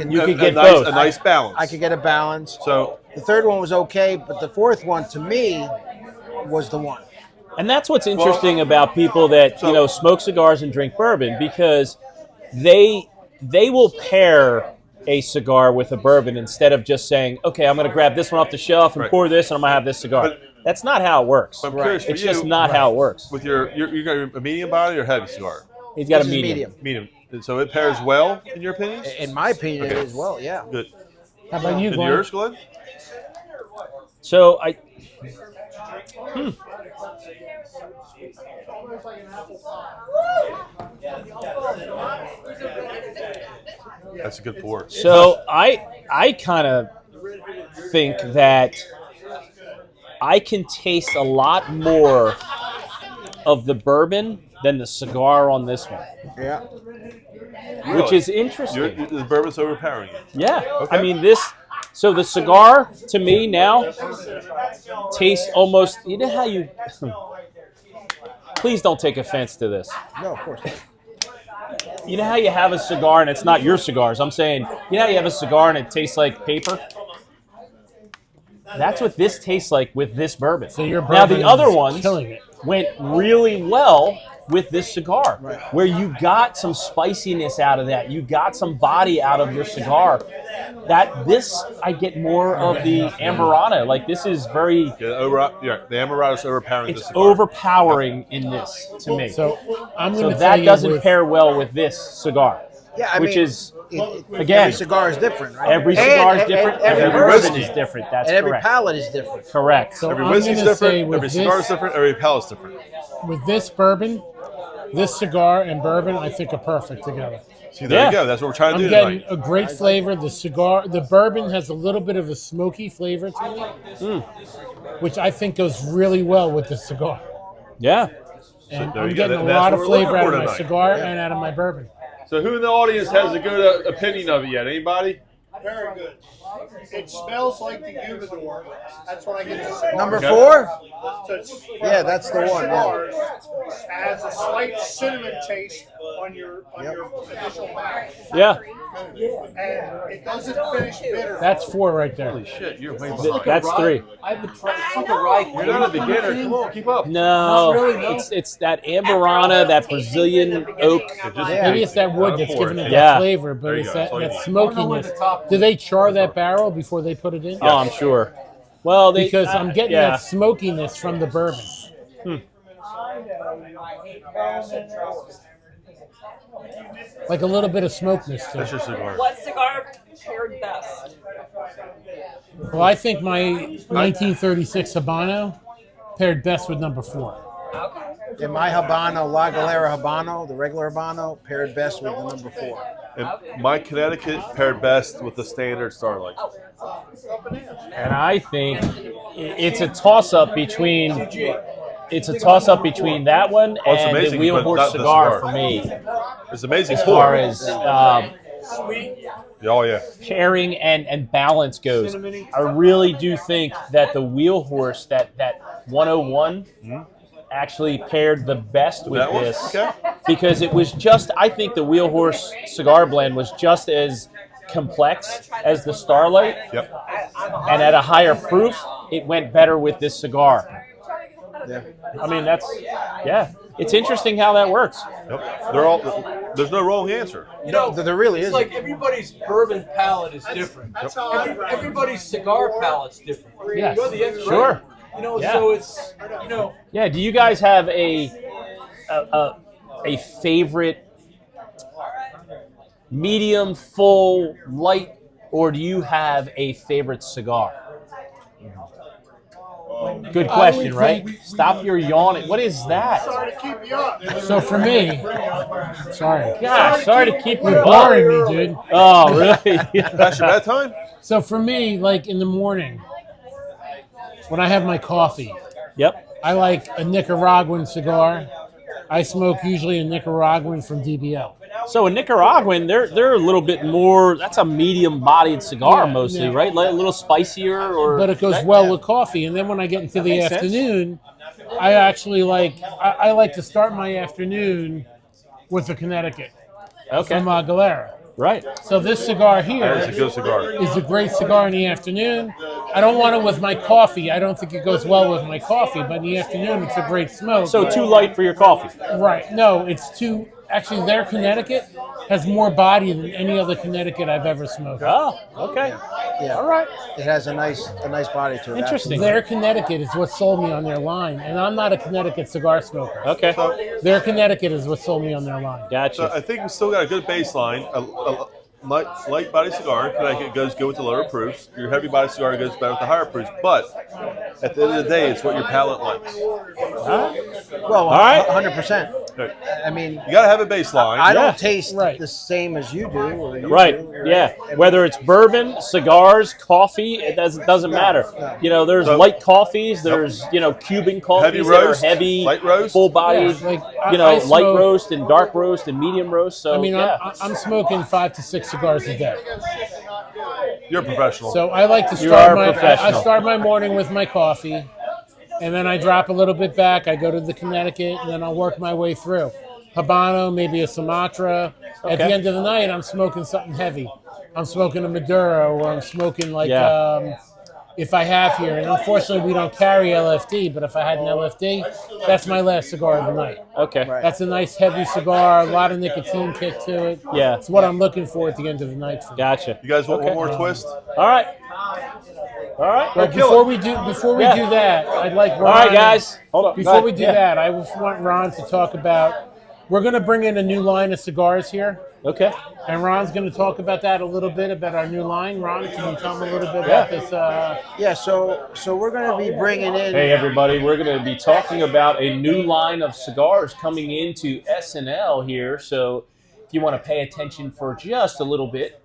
Speaker 2: You could get
Speaker 1: nice,
Speaker 2: both.
Speaker 1: a nice balance.
Speaker 4: I could get a balance.
Speaker 1: So
Speaker 4: The third one was okay, but the fourth one to me was the one.
Speaker 2: And that's what's interesting about people that smoke cigars and drink bourbon, because they will pair a cigar with a bourbon instead of just saying, okay, I'm going to grab this one off the shelf and
Speaker 1: Right.
Speaker 2: pour this, and I'm going to have this cigar.
Speaker 1: But-
Speaker 2: That's not how it works.
Speaker 1: I'm curious for
Speaker 2: It's
Speaker 1: you,
Speaker 2: just not how it works.
Speaker 1: with you got a medium body or heavy cigar?
Speaker 2: He's got
Speaker 4: This
Speaker 2: a
Speaker 4: is
Speaker 2: medium.
Speaker 1: Medium. So it pairs well in your opinion?
Speaker 4: In my opinion,
Speaker 1: Okay.
Speaker 4: as well, yeah.
Speaker 1: Good.
Speaker 3: How about you,
Speaker 1: And
Speaker 3: Glenn?
Speaker 1: yours, Glenn?
Speaker 2: So
Speaker 1: That's a good pour.
Speaker 2: I kind of think that I can taste a lot more of the bourbon than the cigar on this one,
Speaker 4: Yeah.
Speaker 2: which is interesting.
Speaker 1: The bourbon's overpowering you.
Speaker 2: Yeah,
Speaker 1: Okay.
Speaker 2: I mean this. So the cigar to me now tastes almost. You know how you. Please don't take offense to this.
Speaker 4: No, of course.
Speaker 2: You know how you have a cigar and it's not your cigars. I'm saying, you know how you have a cigar and it tastes like paper? That's what this tastes like with this bourbon.
Speaker 3: So your
Speaker 2: Now the
Speaker 3: bourbon
Speaker 2: other
Speaker 3: is
Speaker 2: ones
Speaker 3: killing it.
Speaker 2: went really well with this cigar, where you got some spiciness out of that. You got some body out of your cigar. This I get more of the Amburana. Like this is very.
Speaker 1: The Amarada's overpowering
Speaker 2: It's
Speaker 1: the cigar.
Speaker 2: overpowering in this to me.
Speaker 3: So I'm
Speaker 2: So
Speaker 3: going to tell
Speaker 2: that
Speaker 3: you
Speaker 2: doesn't
Speaker 3: with,
Speaker 2: pair well with this cigar.
Speaker 4: Yeah, I
Speaker 2: Which
Speaker 4: mean,
Speaker 2: is,
Speaker 4: again,
Speaker 2: again,
Speaker 4: every cigar is different, right?
Speaker 2: every cigar is different.
Speaker 4: and
Speaker 2: Every
Speaker 4: every
Speaker 2: bourbon
Speaker 4: whiskey.
Speaker 2: is different. That's
Speaker 4: And every
Speaker 2: correct.
Speaker 4: palate is different.
Speaker 2: Correct.
Speaker 3: So
Speaker 1: Every
Speaker 3: I'm
Speaker 1: whiskey's
Speaker 3: gonna say
Speaker 1: different,
Speaker 3: with
Speaker 1: every cigar is
Speaker 3: this-
Speaker 1: different, every palate's different.
Speaker 3: with this bourbon, this cigar and bourbon, I think are perfect together.
Speaker 1: See, there
Speaker 2: Yeah.
Speaker 1: you go. That's what we're trying to
Speaker 3: I'm
Speaker 1: do
Speaker 3: getting
Speaker 1: tonight.
Speaker 3: a great flavor. The bourbon has a little bit of a smoky flavor to it, which I think goes really well with the cigar.
Speaker 2: Yeah.
Speaker 3: And
Speaker 1: there
Speaker 3: I'm
Speaker 1: you go.
Speaker 3: getting a
Speaker 1: That's
Speaker 3: lot
Speaker 1: what
Speaker 3: of
Speaker 1: we're looking
Speaker 3: flavor out
Speaker 1: for
Speaker 3: of my
Speaker 1: tonight.
Speaker 3: cigar and out of my bourbon.
Speaker 1: So who in the audience has a good opinion of it yet? Anybody?
Speaker 6: Very good. It smells like the humidor. That's what I get to say.
Speaker 4: Number
Speaker 1: Okay.
Speaker 4: 4?
Speaker 6: So it's
Speaker 4: Yeah, that's the one, yeah.
Speaker 6: cigars. It has a slight cinnamon taste on your initial palate,
Speaker 2: Yeah.
Speaker 6: and it doesn't finish bitter.
Speaker 3: That's 4 right there.
Speaker 1: Holy shit, you're way behind.
Speaker 2: That's 3.
Speaker 5: I've been trying. It's like a rye.
Speaker 1: You're not a beginner. Come on, keep up.
Speaker 2: No,
Speaker 5: really, no.
Speaker 2: it's that Amburana, that Brazilian oak.
Speaker 3: Maybe it's that wood that's giving it that
Speaker 2: Yeah.
Speaker 3: flavor, but
Speaker 1: There you
Speaker 3: it's
Speaker 1: go.
Speaker 3: that,
Speaker 1: That's all you
Speaker 3: that
Speaker 1: need.
Speaker 3: smokiness. Do they char that barrel before they put it in?
Speaker 2: Oh, I'm sure. Well, they,
Speaker 3: Because I'm getting
Speaker 2: yeah.
Speaker 3: that smokiness from the bourbon. Like a little bit of smokiness to
Speaker 1: That's
Speaker 3: it.
Speaker 1: your cigar.
Speaker 7: What cigar paired best?
Speaker 3: Well, I think my 1936 Habano paired best with number 4.
Speaker 7: Okay.
Speaker 4: In my Habano, La Galera Habano, the regular Habano, paired best with the number 4.
Speaker 1: And my Connecticut paired best with the standard Starlight.
Speaker 2: And I think it's a toss-up between. It's a toss-up between that one
Speaker 1: Oh, it's
Speaker 2: and the
Speaker 1: amazing,
Speaker 2: Wheel
Speaker 1: but
Speaker 2: Horse
Speaker 1: not the
Speaker 2: cigar
Speaker 1: cigar.
Speaker 2: for me,
Speaker 1: It's amazing.
Speaker 2: as
Speaker 1: pour.
Speaker 2: far as
Speaker 1: Oh yeah.
Speaker 2: pairing and balance goes. I really do think that the Wheel Horse, that 101, actually paired the best with
Speaker 1: That one?
Speaker 2: this.
Speaker 1: Okay.
Speaker 2: Because it was just, I think the Wheel Horse cigar blend was just as complex as the Starlight,
Speaker 1: Yep.
Speaker 2: and at a higher proof, it went better with this cigar.
Speaker 4: Yeah.
Speaker 2: I mean, it's interesting how that works.
Speaker 1: Yep. They're all. There's no wrong answer.
Speaker 5: You know,
Speaker 4: There really
Speaker 5: it's
Speaker 4: is.
Speaker 5: like everybody's bourbon palate is different.
Speaker 6: That's how I rank.
Speaker 5: Everybody's cigar palate's different.
Speaker 3: Yes.
Speaker 5: You're the expert.
Speaker 2: Sure.
Speaker 5: You know,
Speaker 2: Yeah.
Speaker 5: so it's
Speaker 2: Yeah. Do you guys have a favorite medium, full, light, or do you have a favorite cigar? Good question, right? Stop your yawning. What is that?
Speaker 6: Sorry to keep you up.
Speaker 3: So for me, sorry,
Speaker 2: Gosh, sorry to keep you
Speaker 3: you're
Speaker 2: up.
Speaker 3: boring me, dude.
Speaker 2: Oh, really?
Speaker 1: That's your bedtime.
Speaker 3: So for me, like in the morning, when I have my coffee,
Speaker 2: Yep.
Speaker 3: I like a Nicaraguan cigar. I smoke usually a Nicaraguan from DBL.
Speaker 2: So in Nicaraguan, they're a little bit more. That's a medium-bodied cigar,
Speaker 3: Yeah,
Speaker 2: mostly,
Speaker 3: yeah.
Speaker 2: right? Like a little spicier, or
Speaker 3: But it goes well with coffee. And then when I get into the
Speaker 2: makes sense.
Speaker 3: afternoon, I actually I like to start my afternoon with a Connecticut
Speaker 2: Okay,
Speaker 3: from Galera.
Speaker 2: right.
Speaker 3: So this cigar here
Speaker 1: It's a good cigar.
Speaker 3: is a great cigar in the afternoon. I don't want it with my coffee. I don't think it goes well with my coffee, but in the afternoon it's a great smoke.
Speaker 2: So too light for your coffee.
Speaker 3: Right. No, it's too. Actually, their Connecticut has more body than any other Connecticut I've ever smoked.
Speaker 2: Oh, okay.
Speaker 4: Yeah.
Speaker 2: All right.
Speaker 4: It has a nice body to it.
Speaker 2: Interesting.
Speaker 3: Their Connecticut is what sold me on their line, and I'm not a Connecticut cigar smoker.
Speaker 2: Okay.
Speaker 3: Their Connecticut is what sold me on their line.
Speaker 1: So
Speaker 2: Gotcha.
Speaker 1: I think we still got a good baseline. A light body cigar, Connecticut goes good with the lower proofs. Your heavy body cigar goes better with the higher proofs. But at the end of the day, it's what your palate likes.
Speaker 4: Well,
Speaker 2: All right.
Speaker 4: 100%.
Speaker 1: Okay.
Speaker 4: I mean,
Speaker 1: You got to have a baseline.
Speaker 4: I
Speaker 2: Yeah.
Speaker 4: don't taste
Speaker 3: Right.
Speaker 4: the same as you do. Or you
Speaker 2: Right.
Speaker 4: do,
Speaker 2: Yeah.
Speaker 4: I mean,
Speaker 2: Whether it's bourbon, cigars, coffee, it doesn't matter.
Speaker 4: No.
Speaker 2: You know, there's
Speaker 1: So-
Speaker 2: light coffees. There's Cuban coffees
Speaker 1: Heavy
Speaker 2: that
Speaker 1: roast,
Speaker 2: are heavy,
Speaker 1: light roast.
Speaker 2: full bodied.
Speaker 3: Yeah, like, I
Speaker 2: light
Speaker 3: smoke-
Speaker 2: roast and dark roast and medium roast. So
Speaker 3: I mean,
Speaker 2: yeah.
Speaker 3: I'm smoking 5 to 6 cigars a day.
Speaker 1: You're a professional.
Speaker 3: So I like to
Speaker 2: You
Speaker 3: start
Speaker 2: are
Speaker 3: my
Speaker 2: professional.
Speaker 3: I start my morning with my coffee, and then I drop a little bit back. I go to the Connecticut, and then I'll work my way through. Habano, maybe a Sumatra. At the
Speaker 2: Okay.
Speaker 3: end of the night, I'm smoking something heavy. I'm smoking a Maduro, or I'm smoking if I have here. And unfortunately, we don't carry LFD, but if I had an LFD, that's my last cigar of the night.
Speaker 2: Okay.
Speaker 4: Right.
Speaker 3: That's a nice heavy cigar, a lot of nicotine kick to it.
Speaker 2: Yeah.
Speaker 3: It's what I'm looking for at the end of the night. For me.
Speaker 2: Gotcha.
Speaker 1: you guys want
Speaker 2: Okay.
Speaker 1: one more twist?
Speaker 2: All right. All right.
Speaker 3: But
Speaker 1: kill
Speaker 3: before
Speaker 1: it.
Speaker 3: we
Speaker 2: Yeah.
Speaker 3: do that, I'd like Ron.
Speaker 2: All right, guys. Hold on.
Speaker 3: Before we do that, I just want Ron to talk about. We're going to bring in a new line of cigars here,
Speaker 2: Okay.
Speaker 3: and Ron's going to talk about that a little bit about our new line. Ron, can you tell me a little bit about this?
Speaker 4: Yeah, so we're going to be bringing in.
Speaker 2: Hey, everybody. We're going to be talking about a new line of cigars coming into SNL here. So if you want to pay attention for just a little bit.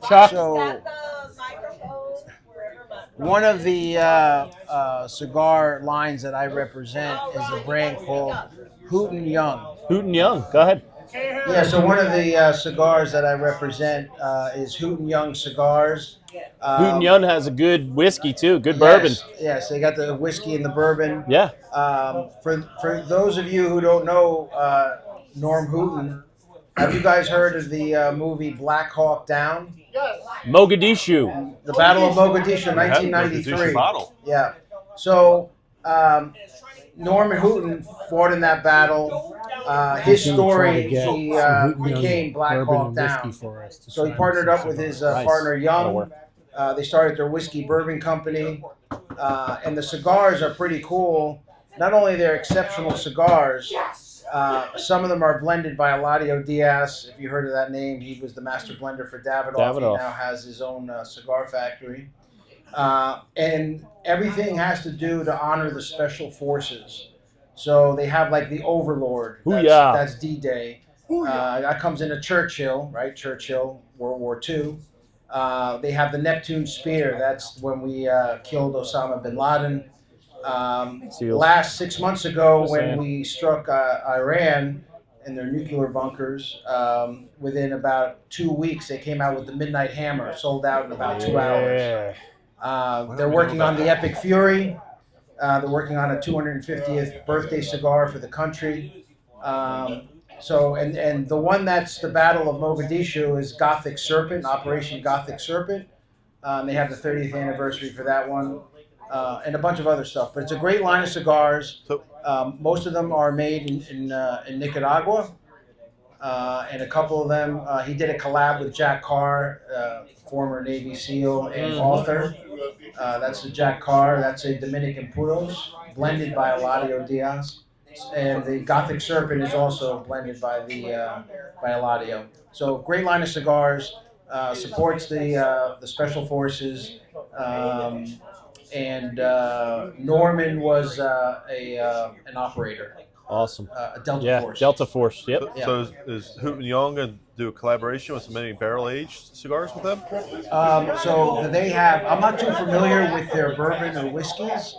Speaker 3: Chuck?
Speaker 4: So
Speaker 7: Got the microphone wherever my
Speaker 4: one of the cigar lines that I represent is a brand called Hooten Young.
Speaker 2: Hooten Young. Go ahead.
Speaker 4: Yeah, so one of the cigars that I represent is Hooten Young cigars.
Speaker 2: Hooten Young has a good whiskey, too. Good bourbon.
Speaker 4: Yes, they got the whiskey and the bourbon.
Speaker 2: Yeah.
Speaker 4: For those of you who don't know Norm Hooten, have you guys heard of the movie Black Hawk Down?
Speaker 2: Mogadishu.
Speaker 4: The Battle of Mogadishu,
Speaker 1: We have the
Speaker 4: 1993.
Speaker 1: Mogadishu bottle.
Speaker 4: Yeah. So Norman Hooten fought in that battle. His
Speaker 3: He's gonna try
Speaker 4: story,
Speaker 3: to get
Speaker 4: he
Speaker 3: some Hooten Young
Speaker 4: became Black
Speaker 3: bourbon
Speaker 4: Hawk
Speaker 3: and
Speaker 4: Down.
Speaker 3: whiskey for us to
Speaker 4: So he
Speaker 3: try
Speaker 4: partnered
Speaker 3: some
Speaker 4: up with his
Speaker 2: Nice.
Speaker 4: partner
Speaker 2: That'll
Speaker 4: Young.
Speaker 2: work.
Speaker 4: They started their whiskey bourbon company, and the cigars are pretty cool. Not only they're exceptional cigars, some of them are blended by Eladio Diaz. If you heard of that name, he was the master blender for Davidoff.
Speaker 2: Davidoff.
Speaker 4: He now has his own cigar factory. And everything has to do to honor the special forces. So they have like the Overlord.
Speaker 2: Hoo-yah.
Speaker 4: That's D-Day. That comes into Churchill, right? Churchill, World War II. They have the Neptune Spear. That's when we killed Osama bin Laden.
Speaker 2: Seals.
Speaker 4: Last 6 months ago,
Speaker 2: Just
Speaker 4: when
Speaker 2: saying.
Speaker 4: we struck Iran in their nuclear bunkers, within about 2 weeks, they came out with the Midnight Hammer, sold out in about 2 hours.
Speaker 2: Yeah.
Speaker 4: They're working on the Epic Fury. They're working on a 250th birthday cigar for the country. And the one that's the Battle of Mogadishu is Gothic Serpent, Operation Gothic Serpent. They have the 30th anniversary for that one, and a bunch of other stuff. But it's a great line of cigars.
Speaker 1: So-
Speaker 4: Most of them are made in Nicaragua, and a couple of them, he did a collab with Jack Carr, former Navy SEAL and author. That's the Jack Carr. That's a Dominican Puros, blended by Eladio Diaz. And the Gothic Serpent is also blended by by Eladio. So great line of cigars. Supports the special forces. And Norman was an operator,
Speaker 2: Awesome.
Speaker 4: a Delta
Speaker 2: Yeah.
Speaker 4: Force.
Speaker 2: Delta Force. Yep.
Speaker 4: Yeah.
Speaker 1: So is Hooten Young going to do a collaboration with some many barrel-aged cigars with them?
Speaker 4: So they have. I'm not too familiar with their bourbon or whiskeys,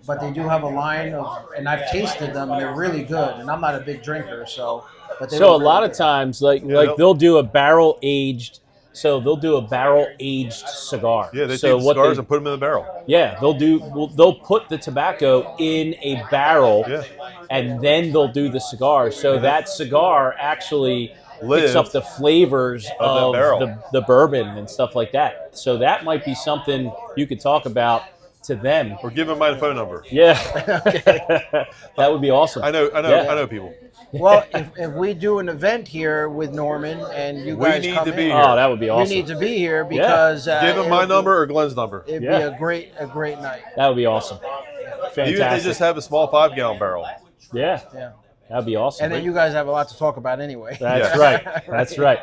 Speaker 4: but they do have a line of, and I've tasted them, and they're really good. And I'm not a big drinker, so. But they
Speaker 2: So a
Speaker 4: were
Speaker 2: lot
Speaker 4: really
Speaker 2: of
Speaker 4: good.
Speaker 2: times, like they'll do a barrel aged. So they'll do a barrel aged cigar.
Speaker 1: Yeah, they
Speaker 2: so
Speaker 1: take the cigars and put them in the barrel.
Speaker 2: Yeah, they'll put the tobacco in a barrel,
Speaker 1: Yeah.
Speaker 2: and then they'll do the cigar. So that cigar actually picks up the flavors of
Speaker 1: that barrel.
Speaker 2: the bourbon and stuff like that. So that might be something you could talk about to them.
Speaker 1: Or give them my phone number.
Speaker 2: Yeah, that would be awesome.
Speaker 1: I know people.
Speaker 4: Well, if we do an event here with Norman and you
Speaker 1: We
Speaker 4: guys
Speaker 1: need
Speaker 4: come
Speaker 1: to be
Speaker 4: in,
Speaker 1: here.
Speaker 2: Oh, that would be awesome.
Speaker 4: you need to be here because
Speaker 1: Give them my number or Glenn's number.
Speaker 4: It'd
Speaker 2: Yeah.
Speaker 4: be a great night.
Speaker 2: That would be awesome. Fantastic.
Speaker 1: Even if they just have a small 5-gallon barrel.
Speaker 2: Yeah,
Speaker 4: Yeah.
Speaker 2: that'd be awesome.
Speaker 4: And then you guys have a lot to talk about anyway.
Speaker 2: That's
Speaker 1: Yeah.
Speaker 2: right. That's right.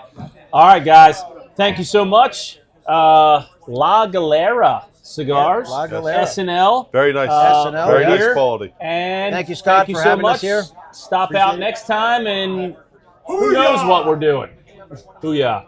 Speaker 2: All right, guys. Thank you so much. La Galera cigars.
Speaker 4: Yeah, La Galera.
Speaker 2: SNL.
Speaker 1: Very nice.
Speaker 4: SNL,
Speaker 1: Very
Speaker 4: yeah.
Speaker 1: nice
Speaker 2: here.
Speaker 1: quality.
Speaker 2: And
Speaker 4: Thank you, Scott, for
Speaker 2: so
Speaker 4: having
Speaker 2: much.
Speaker 4: us here.
Speaker 2: Stop out next time, and who knows what we're doing. Booyah.